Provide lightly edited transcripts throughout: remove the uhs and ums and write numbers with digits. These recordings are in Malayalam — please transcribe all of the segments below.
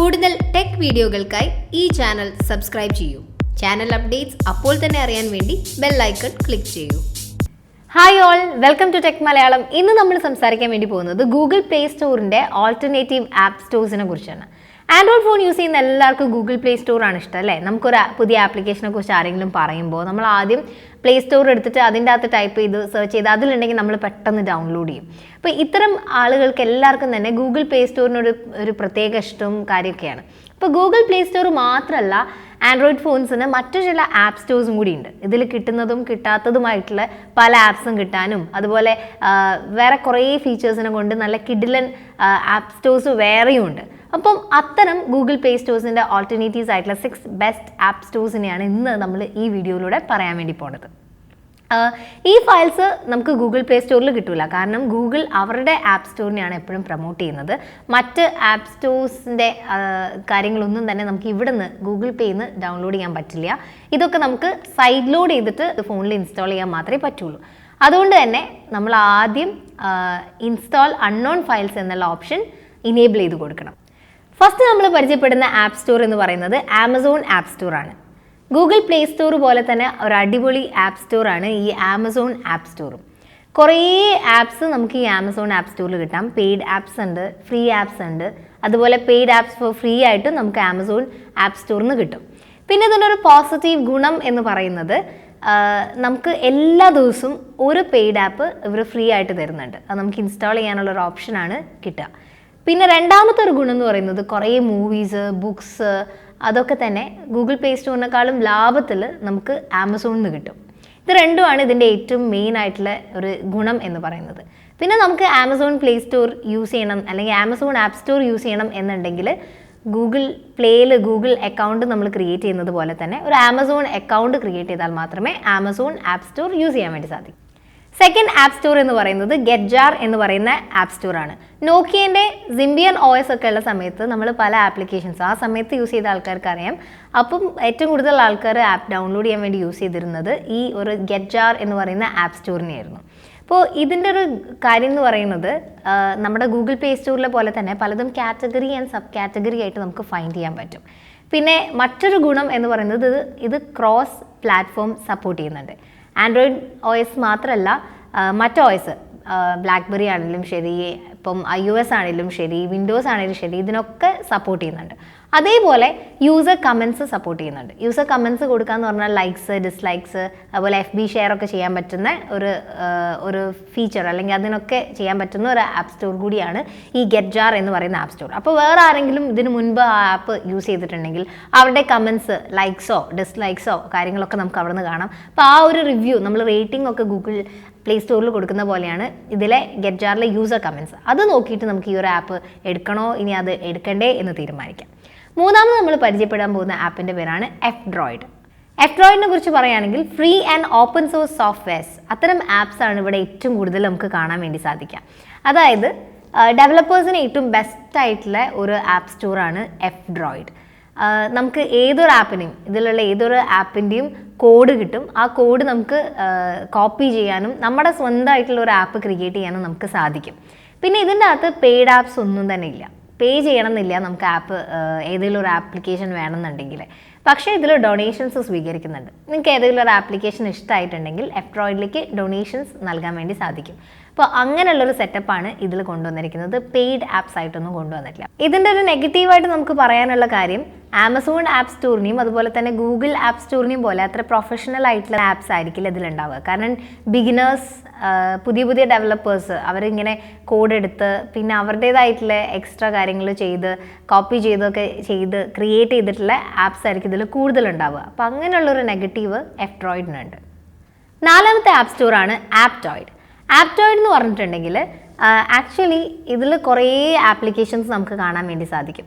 കൂടുതൽ ടെക് വീഡിയോകൾക്കായി ഈ ചാനൽ സബ്സ്ക്രൈബ് ചെയ്യൂ. ചാനൽ അപ്ഡേറ്റ്സ് അപ്പോൾ തന്നെ അറിയാൻ വേണ്ടി ബെൽ ഐക്കൺ ക്ലിക്ക് ചെയ്യൂ. Hi all, welcome to tech Malayalam. ഇന്ന് നമ്മൾ സംസാരിക്കാൻ വേണ്ടി പോകുന്നത് ഗൂഗിൾ പ്ലേ സ്റ്റോറിൻ്റെ ഓൾട്ടർനേറ്റീവ് ആപ്പ് സ്റ്റോഴ്സിനെ കുറിച്ചാണ്. ആൻഡ്രോയിഡ് ഫോൺ യൂസ് ചെയ്യുന്ന എല്ലാവർക്കും ഗൂഗിൾ പ്ലേ സ്റ്റോറാണ് ഇഷ്ടം അല്ലേ? നമുക്കൊരു പുതിയ ആപ്ലിക്കേഷനെ കുറിച്ച് ആരെങ്കിലും പറയുമ്പോൾ നമ്മൾ ആദ്യം പ്ലേ സ്റ്റോർ എടുത്തിട്ട് അതിൻ്റെ അകത്ത് ടൈപ്പ് ചെയ്ത് സെർച്ച് ചെയ്ത് അതിലുണ്ടെങ്കിൽ നമ്മൾ പെട്ടെന്ന് ഡൗൺലോഡ് ചെയ്യും. അപ്പോൾ ഇത്തരം ആളുകൾക്ക് എല്ലാവർക്കും തന്നെ ഗൂഗിൾ പ്ലേ സ്റ്റോറിനൊരു പ്രത്യേക ഇഷ്ടവും കാര്യമൊക്കെയാണ്. ഇപ്പോൾ ഗൂഗിൾ പ്ലേ സ്റ്റോർ മാത്രമല്ല, ആൻഡ്രോയിഡ് ഫോൺസിന് മറ്റു ചില ആപ്പ് സ്റ്റോഴ്സും കൂടി ഉണ്ട്. ഇതിൽ കിട്ടുന്നതും കിട്ടാത്തതുമായിട്ടുള്ള പല ആപ്സും കിട്ടാനും അതുപോലെ വേറെ കുറേ ഫീച്ചേഴ്സിനെ കൊണ്ട് നല്ല കിഡിലൻ ആപ്പ് സ്റ്റോഴ്സ് വേറെയും ഉണ്ട്. അപ്പം അത്തരം ഗൂഗിൾ പ്ലേ സ്റ്റോഴ്സിൻ്റെ ഓൾട്ടർനേറ്റീവ്സ് ആയിട്ടുള്ള 6 ബെസ്റ്റ് ആപ്പ് സ്റ്റോഴ്സിനെയാണ് ഇന്ന് നമ്മൾ ഈ വീഡിയോയിലൂടെ പറയാൻ വേണ്ടി പോണത്. ഈ ഫയൽസ് നമുക്ക് ഗൂഗിൾ പ്ലേ സ്റ്റോറിൽ കിട്ടില്ല, കാരണം ഗൂഗിൾ അവരുടെ ആപ്പ് സ്റ്റോറിനെയാണ് എപ്പോഴും പ്രൊമോട്ട് ചെയ്യുന്നത്. മറ്റ് ആപ്പ് സ്റ്റോഴ്സിൻ്റെ കാര്യങ്ങളൊന്നും തന്നെ നമുക്ക് ഇവിടെ നിന്ന് ഗൂഗിൾ പേയിൽ നിന്ന് ഡൗൺലോഡ് ചെയ്യാൻ പറ്റില്ല. ഇതൊക്കെ നമുക്ക് സൈഡ് ലോഡ് ചെയ്തിട്ട് ഫോണിൽ ഇൻസ്റ്റാൾ ചെയ്യാൻ മാത്രമേ പറ്റുള്ളൂ. അതുകൊണ്ട് തന്നെ നമ്മൾ ആദ്യം ഇൻസ്റ്റാൾ അൺനോൺ ഫയൽസ് എന്നുള്ള ഓപ്ഷൻ ഇനേബിൾ ചെയ്ത് കൊടുക്കണം. ഫസ്റ്റ് നമ്മൾ പരിചയപ്പെടുന്ന ആപ്പ് സ്റ്റോർ എന്ന് പറയുന്നത് ആമസോൺ ആപ്പ് സ്റ്റോർ ആണ്. ഗൂഗിൾ പ്ലേ സ്റ്റോർ പോലെ തന്നെ ഒരു അടിപൊളി ആപ്പ് സ്റ്റോറാണ് ഈ ആമസോൺ ആപ്പ് സ്റ്റോറും. കുറേ ആപ്സ് നമുക്ക് ഈ ആമസോൺ ആപ്പ് സ്റ്റോറിൽ കിട്ടാം. പെയ്ഡ് ആപ്സ് ഉണ്ട്, ഫ്രീ ആപ്സ് ഉണ്ട്. അതുപോലെ പെയ്ഡ് ആപ്സ് ഫോർ ഫ്രീ ആയിട്ട് നമുക്ക് ആമസോൺ ആപ്പ് സ്റ്റോറിൽ നിന്ന് കിട്ടും. പിന്നെ ഇതിനൊരു പോസിറ്റീവ് ഗുണം എന്ന് പറയുന്നത് നമുക്ക് എല്ലാ ദിവസവും ഒരു പെയ്ഡ് ആപ്പ് ഇവർ ഫ്രീ ആയിട്ട് തരുന്നുണ്ട്. അത് നമുക്ക് ഇൻസ്റ്റാൾ ചെയ്യാനുള്ളൊരു ഓപ്ഷനാണ് കിട്ടുക. പിന്നെ രണ്ടാമത്തെ ഒരു ഗുണം എന്ന് പറയുന്നത് കുറേ മൂവീസ്, ബുക്സ് അതൊക്കെ തന്നെ ഗൂഗിൾ പ്ലേ സ്റ്റോറിനേക്കാളും ലാഭത്തിൽ നമുക്ക് ആമസോണിൽ നിന്ന് കിട്ടും. ഇത് രണ്ടുമാണ് ഇതിൻ്റെ ഏറ്റവും മെയിൻ ആയിട്ടുള്ള ഒരു ഗുണം എന്ന് പറയുന്നത്. പിന്നെ നമുക്ക് ആമസോൺ പ്ലേ സ്റ്റോർ യൂസ് ചെയ്യണം അല്ലെങ്കിൽ ആമസോൺ ആപ്പ് സ്റ്റോർ യൂസ് ചെയ്യണം എന്നുണ്ടെങ്കിൽ ഗൂഗിൾ പ്ലേയിൽ ഗൂഗിൾ അക്കൗണ്ട് നമ്മൾ ക്രിയേറ്റ് ചെയ്യുന്നത് പോലെ തന്നെ ഒരു ആമസോൺ അക്കൗണ്ട് ക്രിയേറ്റ് ചെയ്താൽ മാത്രമേ ആമസോൺ ആപ്പ് സ്റ്റോർ യൂസ് ചെയ്യാൻ വേണ്ടി സാധിക്കൂ. സെക്കൻഡ് ആപ്പ് സ്റ്റോർ എന്ന് പറയുന്നത് ഗെറ്റ്ജാർ എന്ന് പറയുന്ന ആപ്പ് സ്റ്റോറാണ്. നോക്കിയൻ്റെ സിംബിയൻ OS ഒക്കെ ഉള്ള സമയത്ത് നമ്മൾ പല ആപ്ലിക്കേഷൻസ് ആ സമയത്ത് യൂസ് ചെയ്ത ആൾക്കാർക്ക് അറിയാം. അപ്പം ഏറ്റവും കൂടുതൽ ആൾക്കാർ ആപ്പ് ഡൗൺലോഡ് ചെയ്യാൻ വേണ്ടി യൂസ് ചെയ്തിരുന്നത് ഈ ഒരു ഗെറ്റ്ജാർ എന്ന് പറയുന്ന ആപ്പ് സ്റ്റോറിനെയായിരുന്നു. അപ്പോൾ ഇതിൻ്റെ ഒരു കാര്യം എന്ന് പറയുന്നത് നമ്മുടെ ഗൂഗിൾ പ്ലേ സ്റ്റോറിലെ പോലെ തന്നെ പലതും കാറ്റഗറി ആൻഡ് സബ് കാറ്റഗറി ആയിട്ട് നമുക്ക് ഫൈൻഡ് ചെയ്യാൻ പറ്റും. പിന്നെ മറ്റൊരു ഗുണം എന്ന് പറയുന്നത് ഇത് ക്രോസ് പ്ലാറ്റ്ഫോം സപ്പോർട്ട് ചെയ്യുന്നുണ്ട്. ആൻഡ്രോയിഡ് OS മാത്രമല്ല, മറ്റ് OS ബ്ലാക്ക്ബെറി ആണെങ്കിലും ശരി, ഇപ്പം iOS ആണെങ്കിലും ശരി, വിൻഡോസ് ആണെങ്കിലും ശരി, ഇതിനൊക്കെ സപ്പോർട്ട് ചെയ്യുന്നുണ്ട്. അതേപോലെ യൂസർ കമൻസ് സപ്പോർട്ട് ചെയ്യുന്നുണ്ട്. യൂസർ കമൻസ് കൊടുക്കാന്ന് പറഞ്ഞാൽ ലൈക്സ്, ഡിസ്ലൈക്സ്, അതുപോലെ FB ഷെയർ ഒക്കെ ചെയ്യാൻ പറ്റുന്ന ഒരു ഫീച്ചർ അല്ലെങ്കിൽ അതിനൊക്കെ ചെയ്യാൻ പറ്റുന്ന ഒരു ആപ്പ് സ്റ്റോർ കൂടിയാണ് ഈ ഗെറ്റ്ജാർ എന്ന് പറയുന്ന ആപ്പ് സ്റ്റോർ. അപ്പോൾ വേറെ ആരെങ്കിലും ഇതിന് മുൻപ് ആ ആപ്പ് യൂസ് ചെയ്തിട്ടുണ്ടെങ്കിൽ അവരുടെ കമൻസ്, ലൈക്സോ ഡിസ്ലൈക്സോ കാര്യങ്ങളൊക്കെ നമുക്ക് അവിടെ നിന്ന് കാണാം. അപ്പോൾ ആ ഒരു റിവ്യൂ, നമ്മൾ റേറ്റിംഗ് ഒക്കെ ഗൂഗിൾ പ്ലേ സ്റ്റോറിൽ കൊടുക്കുന്ന പോലെയാണ് ഇതിലെ ഗെറ്റ്ജാറിലെ യൂസർ കമൻസ്. അത് നോക്കിയിട്ട് നമുക്ക് ഈ ഒരു ആപ്പ് എടുക്കണോ ഇനി അത് എടുക്കണ്ടേ എന്ന് തീരുമാനിക്കാം. മൂന്നാമത് നമ്മൾ പരിചയപ്പെടാൻ പോകുന്ന ആപ്പിൻ്റെ പേരാണ് F-Droid. F-Droidനെ കുറിച്ച് പറയുകയാണെങ്കിൽ free and open source softwares, അത്തരം ആപ്സാണ് ഇവിടെ ഏറ്റവും കൂടുതൽ നമുക്ക് കാണാൻ വേണ്ടി സാധിക്കാം. അതായത് ഡെവലപ്പേഴ്സിന് ഏറ്റവും ബെസ്റ്റ് ആയിട്ടുള്ള ഒരു ആപ്പ് സ്റ്റോറാണ് F-Droid. നമുക്ക് ഏതൊരു ആപ്പിനെയും, ഇതിലുള്ള ഏതൊരു ആപ്പിൻ്റെയും കോഡ് കിട്ടും. ആ കോഡ് നമുക്ക് കോപ്പി ചെയ്യാനും നമ്മുടെ സ്വന്തമായിട്ടുള്ള ഒരു ആപ്പ് ക്രിയേറ്റ് ചെയ്യാനും നമുക്ക് സാധിക്കും. പിന്നെ ഇതിൻ്റെ അകത്ത് പെയ്ഡ് ആപ്സ് ഒന്നും തന്നെ ഇല്ല. പേ ചെയ്യണമെന്നില്ല നമുക്ക് ആപ്പ് ഏതെങ്കിലും ഒരു ആപ്ലിക്കേഷൻ വേണമെന്നുണ്ടെങ്കിൽ. പക്ഷേ ഇതിൽ ഡൊണേഷൻസ് സ്വീകരിക്കുന്നുണ്ട്. നിങ്ങൾക്ക് ഏതെങ്കിലും ഒരു ആപ്ലിക്കേഷൻ ഇഷ്ടമായിട്ടുണ്ടെങ്കിൽ F-Droidലേക്ക് ഡൊണേഷൻസ് നൽകാൻ വേണ്ടി സാധിക്കും. അപ്പോൾ അങ്ങനെയുള്ളൊരു സെറ്റപ്പാണ് ഇതിൽ കൊണ്ടുവന്നിരിക്കുന്നത്. പെയ്ഡ് ആപ്സ് ആയിട്ടൊന്നും കൊണ്ടുവന്നിട്ടില്ല. ഇതിൻ്റെ ഒരു നെഗറ്റീവായിട്ട് നമുക്ക് പറയാനുള്ള കാര്യം, ആമസോൺ ആപ്പ് സ്റ്റോറിനെയും അതുപോലെ തന്നെ ഗൂഗിൾ ആപ്പ് സ്റ്റോറിനെയും പോലെ അത്ര പ്രൊഫഷണൽ ആയിട്ടുള്ള ആപ്സ് ആയിരിക്കില്ല ഇതിലുണ്ടാവുക. കാരണം ബിഗിനേഴ്സ്, പുതിയ ഡെവലപ്പേഴ്സ് അവരിങ്ങനെ കോഡ് എടുത്ത് പിന്നെ അവരുടേതായിട്ടുള്ള എക്സ്ട്രാ കാര്യങ്ങൾ ചെയ്ത് കോപ്പി ചെയ്തൊക്കെ ചെയ്ത് ക്രിയേറ്റ് ചെയ്തിട്ടുള്ള ആപ്സ് ആയിരിക്കും ഇതിൽ കൂടുതലുണ്ടാവുക. അപ്പോൾ അങ്ങനെയുള്ളൊരു നെഗറ്റീവ് F-Droidനുണ്ട്. നാലാമത്തെ ആപ്പ് സ്റ്റോറാണ് Aptoide. Aptoide എന്ന് പറഞ്ഞിട്ടുണ്ടെങ്കിൽ ആക്ച്വലി ഇതിൽ കുറേ ആപ്ലിക്കേഷൻസ് നമുക്ക് കാണാൻ വേണ്ടി സാധിക്കും.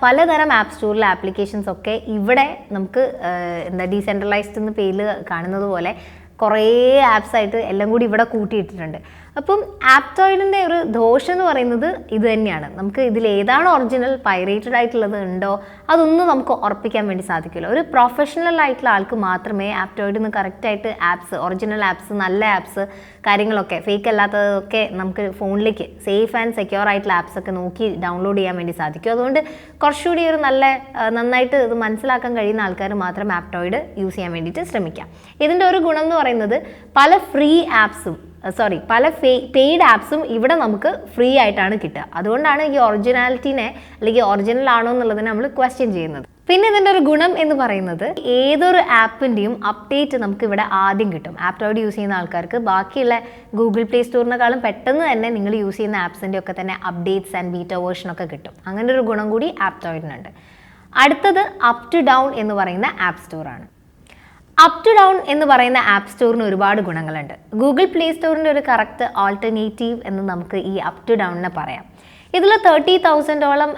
പലതരം ആപ്പ് സ്റ്റോറിലെ ആപ്ലിക്കേഷൻസ് ഒക്കെ ഇവിടെ നമുക്ക് ഡീസെൻട്രലൈസ്ഡ് എന്ന പേരിൽ കാണുന്നത് പോലെ കുറേ ആപ്സായിട്ട് എല്ലാം കൂടി ഇവിടെ കൂട്ടിയിട്ടിട്ടുണ്ട്. അപ്പം ആപ്റ്റോയിഡിൻ്റെ ഒരു ദോഷം എന്ന് പറയുന്നത് ഇത് തന്നെയാണ്. നമുക്ക് ഇതിൽ ഏതാണ് ഒറിജിനൽ, പൈറേറ്റഡ് ആയിട്ടുള്ളത് ഉണ്ടോ അതൊന്നും നമുക്ക് ഉറപ്പിക്കാൻ വേണ്ടി സാധിക്കില്ല. ഒരു പ്രൊഫഷണൽ ആയിട്ടുള്ള ആൾക്ക് മാത്രമേ ആപ്റ്റോയിഡിൽ നിന്ന് കറക്റ്റായിട്ട് ആപ്സ്, ഒറിജിനൽ ആപ്സ്, നല്ല ആപ്സ്, കാര്യങ്ങളൊക്കെ ഫേക്ക് അല്ലാത്തതൊക്കെ നമുക്ക് ഫോണിലേക്ക് സേഫ് ആൻഡ് സെക്യൂർ ആയിട്ടുള്ള ആപ്സൊക്കെ നോക്കി ഡൗൺലോഡ് ചെയ്യാൻ വേണ്ടി സാധിക്കും. അതുകൊണ്ട് കുറച്ചുകൂടി ഒരു നന്നായിട്ട് ഇത് മനസ്സിലാക്കാൻ കഴിയുന്ന ആൾക്കാർ മാത്രം ആപ്റ്റോയിഡ് യൂസ് ചെയ്യാൻ വേണ്ടിയിട്ട് ശ്രമിക്കാം. ഇതിൻ്റെ ഒരു ഗുണം എന്ന് പറയുന്നത് പല ഫ്രീ ആപ്സും പല പെയ്ഡ് ആപ്സും ഇവിടെ നമുക്ക് ഫ്രീ ആയിട്ടാണ് കിട്ടുക. അതുകൊണ്ടാണ് ഈ ഒറിജിനാലിറ്റിനെ അല്ലെങ്കിൽ ഒറിജിനൽ ആണോ എന്നുള്ളതിനെ നമ്മൾ ക്വസ്റ്റ്യൻ ചെയ്യുന്നത്. പിന്നെ ഇതിൻ്റെ ഒരു ഗുണം എന്ന് പറയുന്നത് ഏതൊരു ആപ്പിൻ്റെയും അപ്ഡേറ്റ് നമുക്ക് ഇവിടെ ആദ്യം കിട്ടും. ആപ്റ്റോയിഡ് യൂസ് ചെയ്യുന്ന ആൾക്കാർക്ക് ബാക്കിയുള്ള ഗൂഗിൾ പ്ലേ സ്റ്റോറിനെക്കാളും പെട്ടെന്ന് തന്നെ നിങ്ങൾ യൂസ് ചെയ്യുന്ന ആപ്സിൻ്റെ ഒക്കെ തന്നെ അപ്ഡേറ്റ്സ് ആൻഡ് ബീറ്റ വേർഷനൊക്കെ കിട്ടും. അങ്ങനെ ഒരു ഗുണം കൂടി ആപ്റ്റോയിഡിനുണ്ട്. അടുത്തത് അപ് ടു ഡൗൺ എന്ന് പറയുന്ന ആപ്പ് സ്റ്റോറാണ്. അപ് ടു ഡൗൺ എന്ന് പറയുന്ന ആപ്പ് സ്റ്റോറിന് ഒരുപാട് ഗുണങ്ങളുണ്ട്. ഗൂഗിൾ പ്ലേ സ്റ്റോറിൻ്റെ ഒരു കറക്റ്റ് ആൾട്ടർനേറ്റീവ് എന്ന് നമുക്ക് ഈ അപ് ടു ഡൗണിനെ പറയാം. ഇതിൽ 30,000ഓളം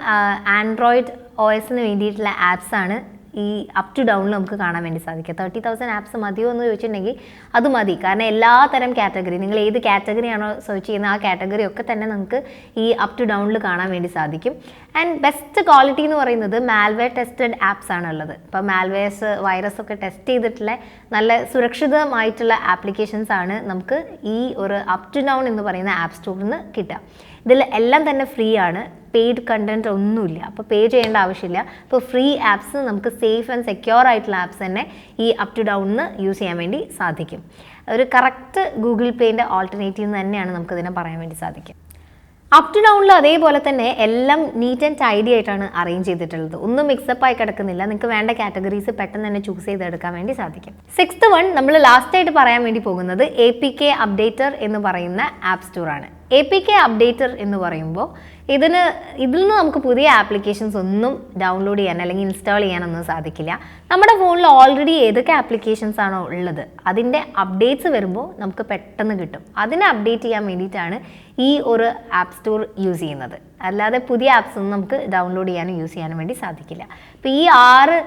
ആൻഡ്രോയിഡ് OSന് വേണ്ടിയിട്ടുള്ള ആപ്സാണ് ഈ അപ് ടു ഡൗണിൽ നമുക്ക് കാണാൻ വേണ്ടി സാധിക്കുക. 30,000 ആപ്സ് മതിയോ എന്ന് ചോദിച്ചിട്ടുണ്ടെങ്കിൽ അത് മതി. കാരണം എല്ലാ തരം കാറ്റഗറി, നിങ്ങൾ ഏത് കാറ്റഗറിയാണോ സെർച്ച് ചെയ്യുന്ന ആ കാറ്റഗറി ഒക്കെ തന്നെ നമുക്ക് ഈ അപ് ടു ഡൗണിൽ കാണാൻ വേണ്ടി സാധിക്കും. ആൻഡ് ബെസ്റ്റ് ക്വാളിറ്റി എന്ന് പറയുന്നത് മാൽവെയർ ടെസ്റ്റഡ് ആപ്സ് ആണുള്ളത്. ഇപ്പോൾ മാൽവെയർസ്, വൈറസ് ഒക്കെ ടെസ്റ്റ് ചെയ്തിട്ടുള്ള നല്ല സുരക്ഷിതമായിട്ടുള്ള ആപ്ലിക്കേഷൻസ് ആണ് നമുക്ക് ഈ ഒരു അപ് ടു ഡൗൺ എന്ന് പറയുന്ന ആപ്പ് സ്റ്റോറിൽ നിന്ന് കിട്ടുക. ഇതിൽ എല്ലാം തന്നെ ഫ്രീ ആണ്, പെയ്ഡ് കണ്ടൻറ്റ് ഒന്നുമില്ല. അപ്പോൾ പേ ചെയ്യേണ്ട ആവശ്യമില്ല. അപ്പോൾ ഫ്രീ ആപ്സ് നമുക്ക് സേഫ് ആൻഡ് സെക്യൂർ ആയിട്ടുള്ള ആപ്സ് തന്നെ ഈ അപ് ടു ഡൗണിന് യൂസ് ചെയ്യാൻ വേണ്ടി സാധിക്കും. ഒരു കറക്റ്റ് ഗൂഗിൾ പേൻ്റെ ഓൾട്ടർനേറ്റീവ് തന്നെയാണ് നമുക്കിതിനെ പറയാൻ വേണ്ടി സാധിക്കും. അപ് ടു ഡൗണിൽ അതേപോലെ തന്നെ എല്ലാം നീറ്റ് ആൻഡ് ടൈഡി ആയിട്ടാണ് അറേഞ്ച് ചെയ്തിട്ടുള്ളത്. ഒന്നും മിക്സപ്പ് ആയി കിടക്കുന്നില്ല. നിങ്ങൾക്ക് വേണ്ട കാറ്റഗറീസ് പെട്ടെന്ന് തന്നെ ചൂസ് ചെയ്തെടുക്കാൻ വേണ്ടി സാധിക്കും. 6th വൺ നമ്മൾ ലാസ്റ്റായിട്ട് പറയാൻ വേണ്ടി പോകുന്നത് APK അപ്ഡേറ്റർ എന്ന് പറയുന്ന ആപ്പ് സ്റ്റോറാണ്. APK അപ്ഡേറ്റർ എന്ന് പറയുമ്പോൾ ഇതിൽ നിന്ന് നമുക്ക് പുതിയ ആപ്ലിക്കേഷൻസ് ഒന്നും ഡൗൺലോഡ് ചെയ്യാൻ അല്ലെങ്കിൽ ഇൻസ്റ്റാൾ ചെയ്യാനൊന്നും സാധിക്കില്ല. നമ്മുടെ ഫോണിൽ ഓൾറെഡി ഏതൊക്കെ ആപ്ലിക്കേഷൻസ് ആണോ ഉള്ളത് അതിൻ്റെ അപ്ഡേറ്റ്സ് വരുമ്പോൾ നമുക്ക് പെട്ടെന്ന് കിട്ടും. അതിനെ അപ്ഡേറ്റ് ചെയ്യാൻ വേണ്ടിയിട്ടാണ് ഈ ഒരു ആപ്പ് സ്റ്റോർ യൂസ് ചെയ്യുന്നത്. അല്ലാതെ പുതിയ ആപ്സ് ഒന്നും നമുക്ക് ഡൗൺലോഡ് ചെയ്യാനും യൂസ് ചെയ്യാനും വേണ്ടി സാധിക്കില്ല. അപ്പോൾ ഈ 6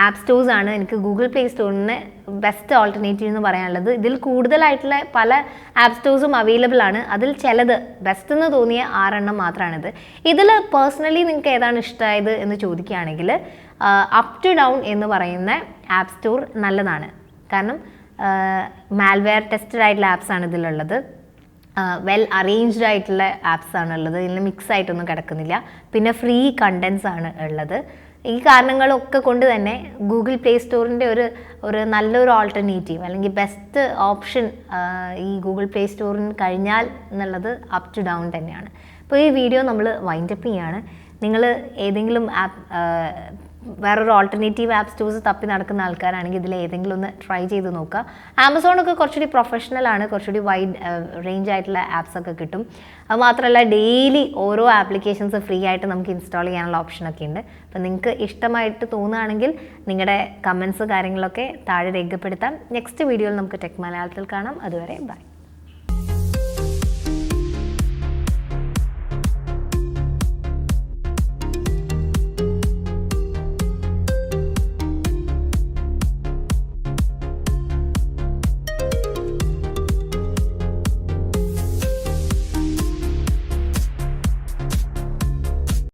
ആപ്പ് സ്റ്റോഴ്സ് ആണ് എനിക്ക് ഗൂഗിൾ പ്ലേ സ്റ്റോറിന് ബെസ്റ്റ് ഓൾട്ടർനേറ്റീവ് എന്ന് പറയാനുള്ളത്. ഇതിൽ കൂടുതലായിട്ടുള്ള പല ആപ്പ് സ്റ്റോഴ്സും അവൈലബിൾ ആണ്. അതിൽ ചിലത് ബെസ്റ്റ് എന്ന് തോന്നിയ 6 എണ്ണം മാത്രമാണിത്. ഇതിൽ പേഴ്സണലി നിങ്ങൾക്ക് ഏതാണ് ഇഷ്ടമായത് എന്ന് ചോദിക്കുകയാണെങ്കിൽ അപ് ടു ഡൗൺ എന്ന് പറയുന്ന ആപ്പ് സ്റ്റോർ നല്ലതാണ്. കാരണം മാൽവെയർ ടെസ്റ്റഡ് ആയിട്ടുള്ള ആപ്സാണ് ഇതിലുള്ളത്. വെൽ അറേഞ്ച്ഡ് ആയിട്ടുള്ള ആപ്സ് ആണുള്ളത്. ഇതിൽ മിക്സ് ആയിട്ടൊന്നും കിടക്കുന്നില്ല. പിന്നെ ഫ്രീ കണ്ടൻസ് ആണ് ഉള്ളത്. ഈ കാരണങ്ങളൊക്കെ കൊണ്ട് തന്നെ ഗൂഗിൾ പ്ലേ സ്റ്റോറിൻ്റെ ഒരു നല്ലൊരു ഓൾട്ടർനേറ്റീവ് അല്ലെങ്കിൽ ബെസ്റ്റ് ഓപ്ഷൻ ഈ ഗൂഗിൾ പ്ലേ സ്റ്റോറിന് കഴിഞ്ഞാൽ എന്നുള്ളത് അപ് ടു ഡൗൺ തന്നെയാണ്. അപ്പോൾ ഈ വീഡിയോ നമ്മൾ വൈൻഡപ്പ് ചെയ്യാണ്. നിങ്ങൾ ഏതെങ്കിലും വേറൊരു ഓൾട്ടർനേറ്റീവ് ആപ്പ് സ്റ്റോഴ്സ് തപ്പി നടക്കുന്ന ആൾക്കാരാണെങ്കിൽ ഇതിൽ ഏതെങ്കിലും ഒന്ന് ട്രൈ ചെയ്ത് നോക്കുക. ആമസോണൊക്കെ കുറച്ചുകൂടി പ്രൊഫഷണൽ ആണ്, കുറച്ചുകൂടി വൈഡ് റേഞ്ച് ആയിട്ടുള്ള ആപ്സൊക്കെ കിട്ടും. അത് മാത്രമല്ല ഡെയിലി ഓരോ ആപ്ലിക്കേഷൻസ് ഫ്രീ ആയിട്ട് നമുക്ക് ഇൻസ്റ്റാൾ ചെയ്യാനുള്ള ഓപ്ഷനൊക്കെ ഉണ്ട്. അപ്പോൾ നിങ്ങൾക്ക് ഇഷ്ടമായിട്ട് തോന്നുകയാണെങ്കിൽ നിങ്ങളുടെ കമൻസ് കാര്യങ്ങളൊക്കെ താഴെ രേഖപ്പെടുത്താം. നെക്സ്റ്റ് വീഡിയോയിൽ നമുക്ക് ടെക് മലയാളത്തിൽ കാണാം. അതുവരെ ബൈ.